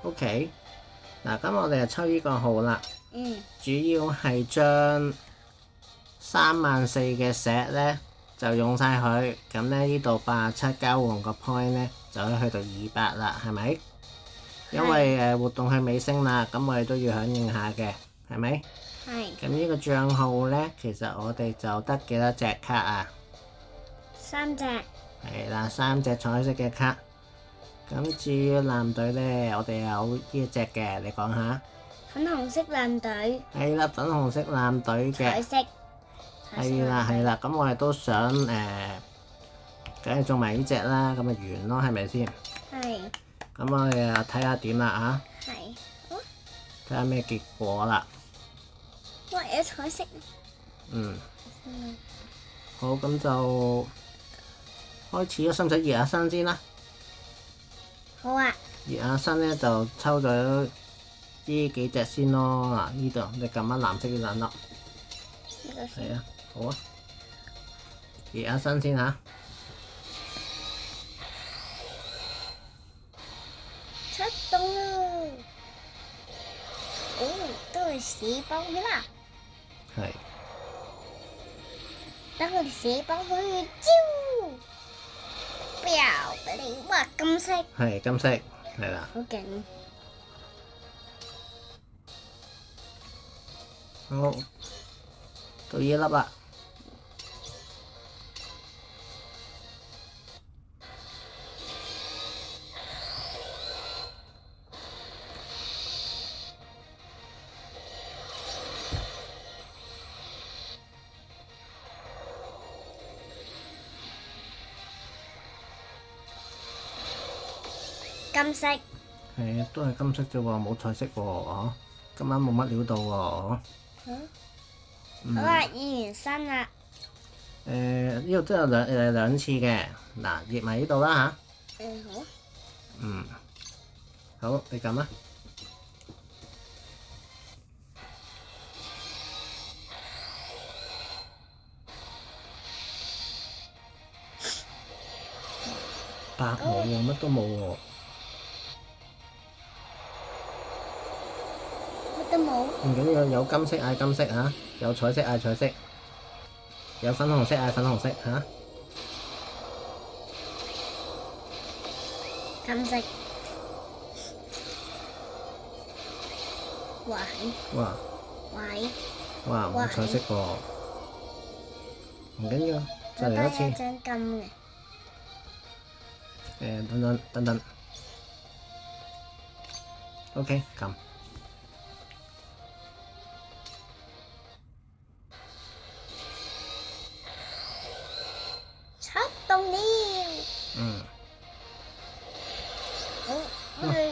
OK，嗱，咁我哋就抽呢個號啦。主要係將34000嘅石咧就用晒佢，咁咧呢度87交換個 point 咧就可以去到200啦，係咪？因為活動去尾聲啦，咁我哋都要響應下嘅，係咪？係。咁呢個帳號咧，其實我哋就得幾多隻卡啊？3隻。係啦，3隻彩色嘅卡。咁至於藍隊咧，我哋有呢一隻嘅，你講下。粉紅色藍隊。係啦，粉紅色藍隊嘅。彩色。係啦係啦，咁我哋都想梗係做埋呢隻啦，咁咪完咯，係咪先？係。咁我哋又睇下點啦嚇。係。睇下咩結果啦。哇！有彩色。好，咁就開始啦，使唔使熱下身先啦？好啊。熱下身咧就抽咗呢幾隻先咯。嗱，呢度你撳下藍色呢兩粒。呢個先。係啊，好啊。熱下身先嚇。出動啦！都係死包嘅啦。係。等我哋死包佢招，飆俾你！哇，金色。係金色，係啦。好勁。好，到呢粒啦。金色。係，都係金色啫喎，冇彩色喎，今晚冇乜料到喎。好啦，熱完身啦。呢度都有兩次嘅，嗱，熱埋呢度啦嚇。好。好，你撳啊。白冇喎，乜都冇喎。乜都冇。唔緊要，有金色嗌金色嚇，有彩色嗌彩色，有粉紅色嗌粉紅色嚇。金色。喂。哇！喂。哇！冇彩色喎。唔緊要，再嚟一次。我得一張金嘅。等。OK，撳。出動了。好，我哋。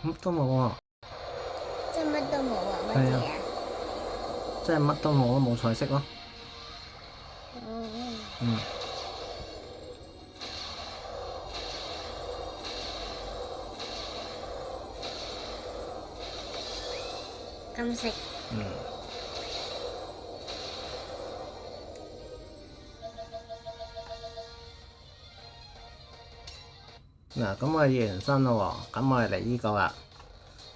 乜都冇喎。真係乜都冇啊？乜嘢啊？真係乜都冇，冇彩色咯。金色。嗱，咁我哋熱完身咯喎，咁我哋嚟呢個啦。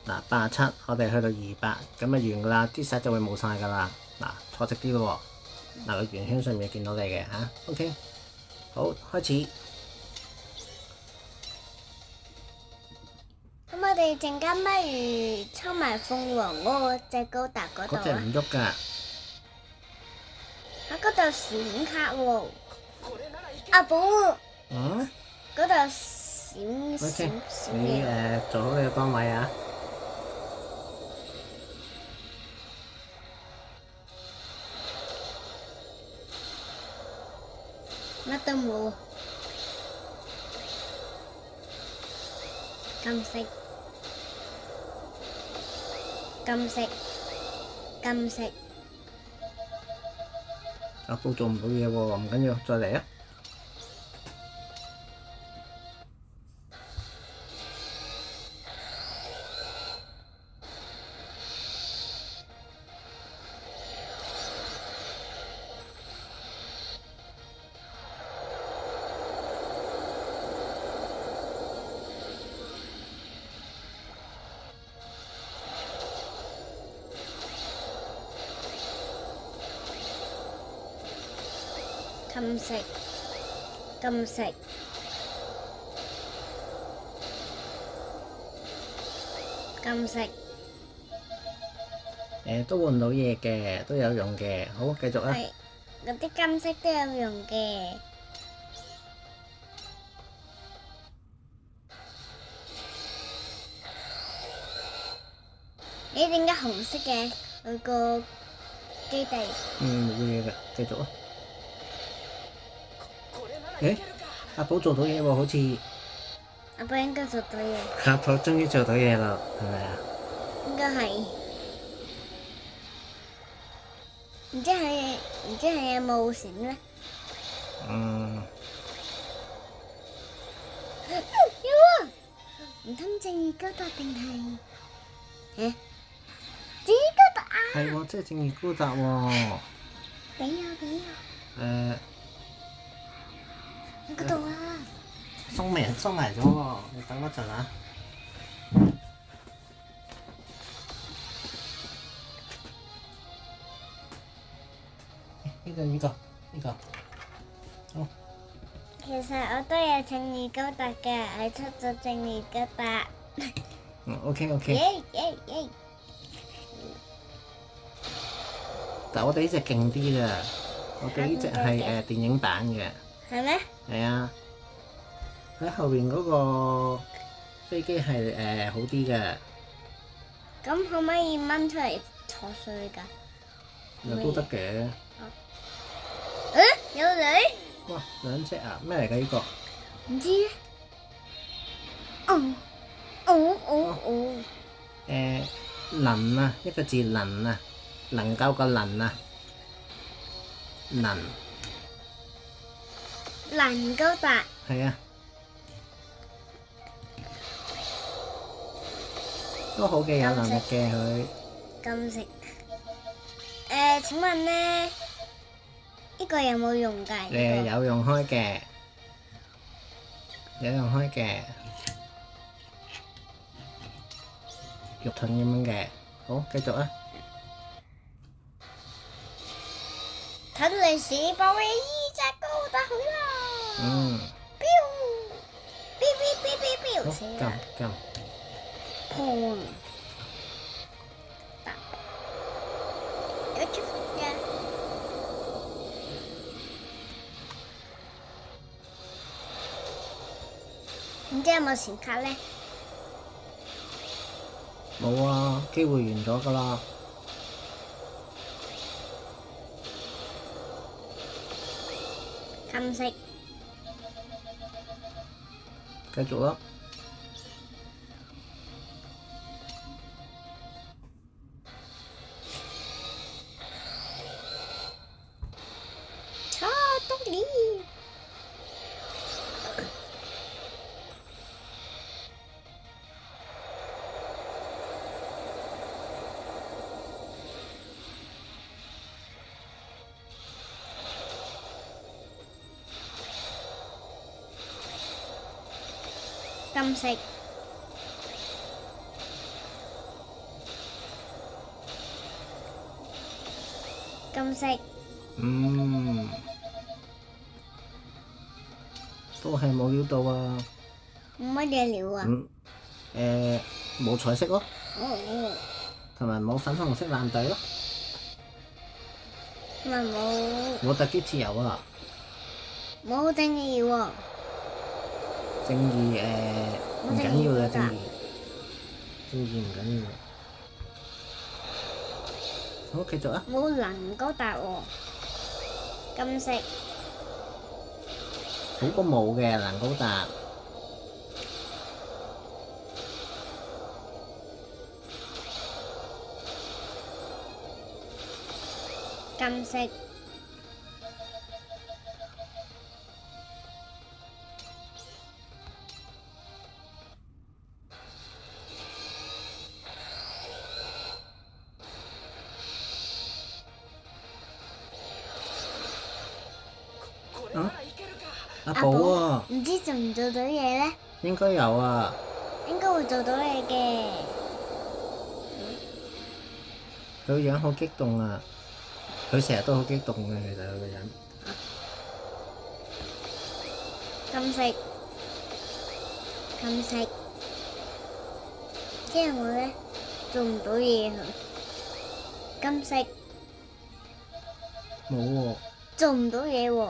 嗱，87，我哋去到200，咁咪完噶啦，啲石就會冇晒噶啦。嗱，錯直啲咯喎。嗱，個圓圈上面見到你嘅嚇，OK。好，開始。咁我哋陣間不如抽埋鳳凰嗰隻高達嗰度啊。嗰隻唔喐㗎。喺嗰度閃卡喎。阿寶。嗰度閃。OK，你做好你個崗位啊。乜都冇。金色。阿寶做唔到嘢喎，唔緊要，再嚟啊。禁食，禁食，禁食。都換到嘢嘅，都有用嘅。好，繼續啊。係，嗰啲金色都有用嘅。咦？點解紅色嘅佢個基地？冇嘢㗎，繼續啊。阿寶做到嘢喎，好似。阿寶應該做到嘢。阿寶終於做到嘢啦，係咪啊？應該係。唔知係有冇閃咧？有啊！唔通正義高達定係？正義高達啊！係喎，即係正義高達喎。俾我。喺嗰度啊！收埋咗喎，你等一陣啊。呢個，好。其實我都有正義高達嘅，我出咗正義高達。OK。耶！但我哋呢隻勁啲㗎，我哋呢隻係電影版嘅。係咩？係啊，喺後邊嗰個飛機係好啲嘅。咁可唔可以掹出嚟坐上去㗎？都得嘅。有女？哇，2隻啊！咩嚟㗎呢個？唔知咧。能啊，一個字能啊，能夠個能啊，能。能高達。係啊。都好嘅，有能力嘅佢。禁食。請問咧，呢個有冇用㗎？有用開嘅，肉盾咁樣嘅。好，繼續啊。睇歷史保衛呢隻高達好啦。飆！死啦！撳。砰！有出嘅。唔知有冇閃卡咧？冇啊，機會完咗㗎啦。禁食。繼續啦。超動力。禁食。禁食。都係冇料到啊。冇乜嘢料啊？冇彩色咯。同埋冇粉紅色藍底咯。同埋冇特級自由啊。冇正義喎。正義唔緊要嘅，正義唔緊要。好，繼續啊。冇能高達喎。禁食。好過冇嘅能高達。禁食。阿寶啊！唔知做唔做到嘢咧？應該有啊。應該會做到嘢嘅。佢個樣好激動啊！佢成日都好激動嘅，其實佢個人。金色，金色，即係我咧做唔到嘢啊！金色冇喎，做唔到嘢喎。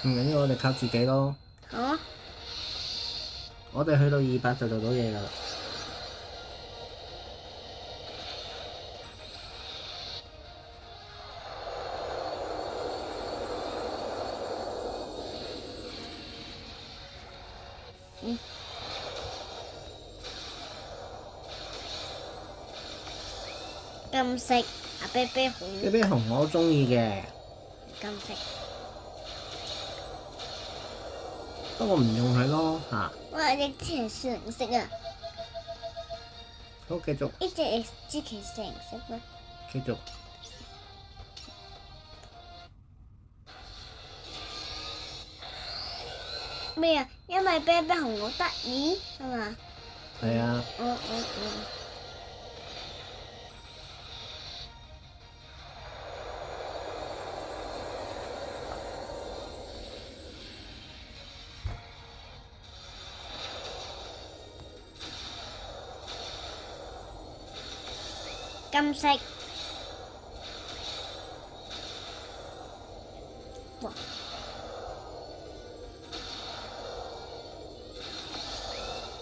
唔緊要，我哋靠自己咯。好。我哋去到200就做到嘢㗎啦。金色啊，啤啤熊。啤啤熊我好中意嘅。金色。不過唔用佢咯嚇。哇！隻隻係成色啊！好，繼續。呢隻係支旗成色咩？繼續。咩啊？因為啤啤熊好得意係嘛？係啊。金色。哇！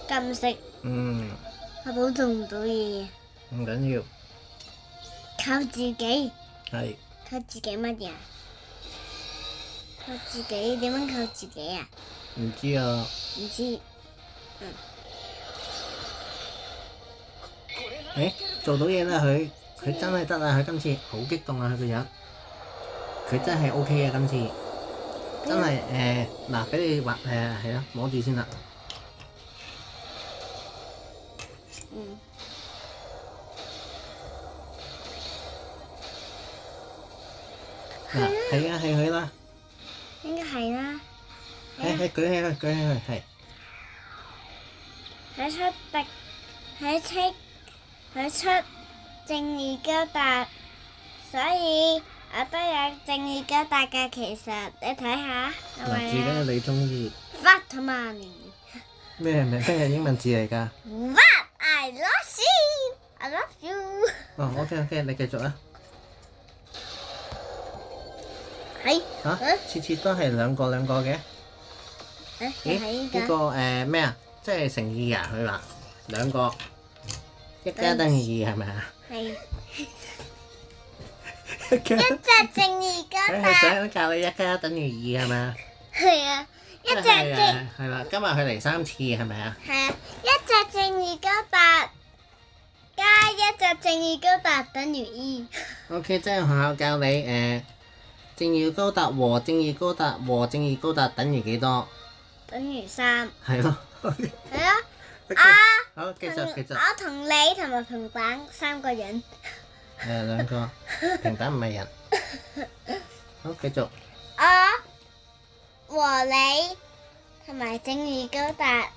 金色。我都做唔到嘢。唔緊要。靠自己。係。靠自己乜嘢？靠自己點樣靠自己啊？唔知啊。唔知。做到嘢啦佢真係得啦，佢今次好激動啊佢個樣，佢真係 OK 啊今次，真係嗱俾你畫係啊摸住先啦。嗱係啊係佢啦。應該係啦。舉起佢係。佢出正義高達，所以我都有正義高達嘅。其實你睇下，係咪啊？字緊你中意。What money？咩係英文字嚟㗎 ？What I love you, I love you。哦 OK， 你繼續啊。係。次次都係兩個嘅。呢個咩啊？即係誠意啊！佢話2個。1加等於2係咪啊？係。一隻正義高達。佢係想教你1加等於2係咪啊？係啊，一隻正。係啦，今日佢嚟3次係咪啊？係啊，一隻正義高達加一隻正義高達等於2。OK， 即係學校教你正義高達和正義高達和正義高達等於幾多？等於3。係咯。係啊。好，繼續。我同你同埋平板3個人。2個，平板唔係人。好，繼續。我和你同埋正義高達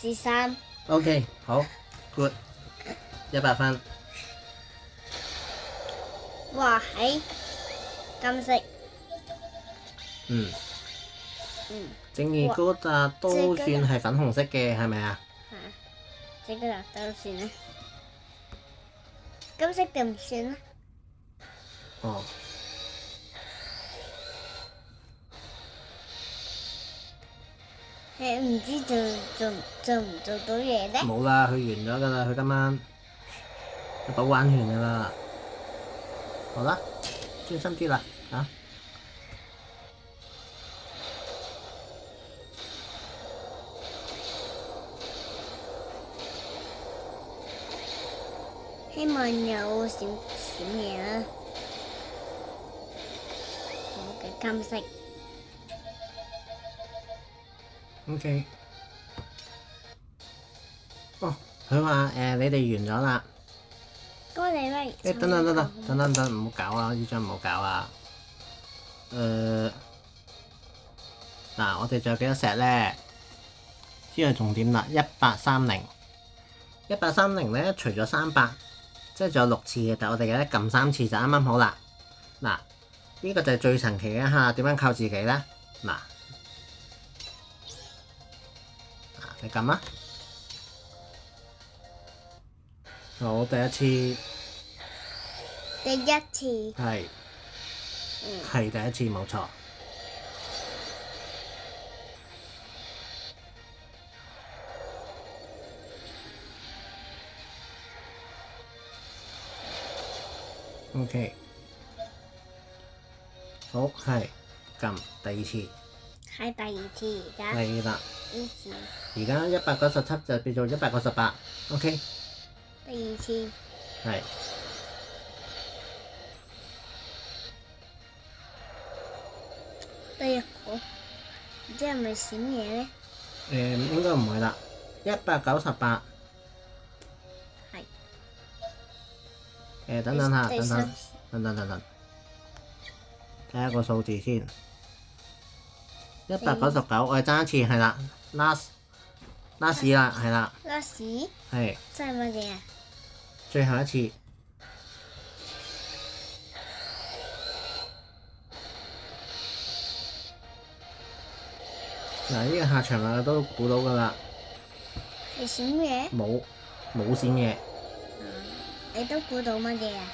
是3。OK， 好 ，good， 100分。哇，係金色。正義高達都算係粉紅色嘅，係咪啊？係，正義高達都算啦。金色就唔算啦。哦。唔知做唔做到嘢咧？冇啦，佢完咗㗎啦，佢今晚補玩完㗎啦。好啦，專心啲啦，嚇。希望有閃嘢啦。好嘅，金色。OK。哦，佢話你哋完咗啦。咁你咪。等，唔好搞啊！呢張唔好搞啊。嗱，我哋仲有幾多石咧？呢個重點啦，1830。1830咧，除咗300，即係仲有6次嘅，但係我哋而家撳3次就啱啱好啦。嗱，呢個就係最神奇嘅嚇，點樣靠自己咧？嗱，你撳啊！好，第一次。第一次。係。係第一次，冇錯。OK。好，係撳第二次。係第二次而家。係啦。呢次。而家197就變做198。OK。第二次。係。第一個，唔知係咪閃嘢咧？應該唔會啦。198。係。等等下，等。睇下個數字先。199，我哋爭一次，係啦 ，last 啦，係啦。last。係。即係乜嘢啊？最後一次。嗱，呢個下場啊都估到㗎啦。係閃嘢？冇閃嘢。你都估到乜嘢啊？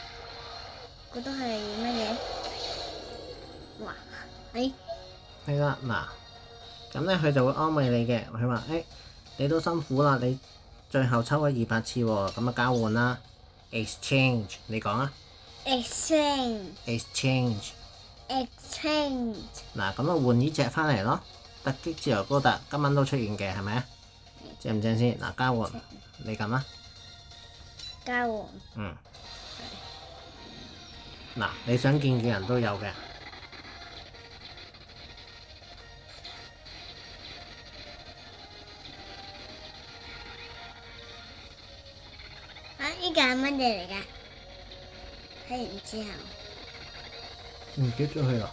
估到係乜嘢？哇！係啦，嗱，咁咧佢就會安慰你嘅，佢話你都辛苦啦，你最後抽咗200次喎，咁啊交換啦 ，exchange， 你講啊。exchange。嗱，咁啊換呢隻翻嚟咯。突擊自由高達今晚都出現嘅係咪啊？正唔正先？嗱，交換，你撳啦。交換。嗱，你想見嘅人都有嘅。呢個係乜嘢嚟㗎？睇完之後。唔記得咗佢啦。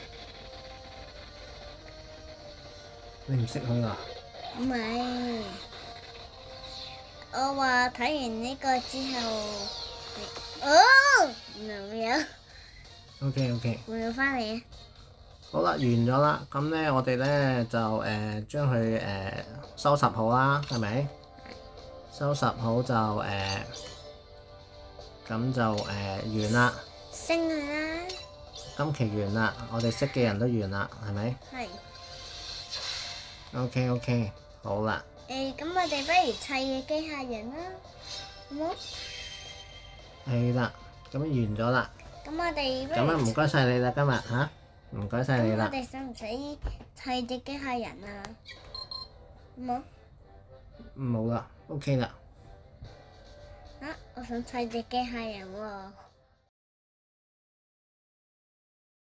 你唔識佢啊？唔係，我話睇完呢個之後，冇有。OK。會唔會翻嚟啊？好啦，完咗啦，咁咧我哋咧就將佢收拾好啦，係咪？收拾好就咁就完啦。升佢啦！今期完啦，我哋識嘅人都完啦，係咪？係。OK，好啦。咁我哋不如砌嘅機械人啦，好冇？係啦，咁完咗啦。咁我哋不如。咁啊，唔該晒你啦，今日嚇，唔該晒你啦。咁我哋使唔使砌隻機械人啊？好冇？冇啦，OK 啦。我想砌隻機械人喎。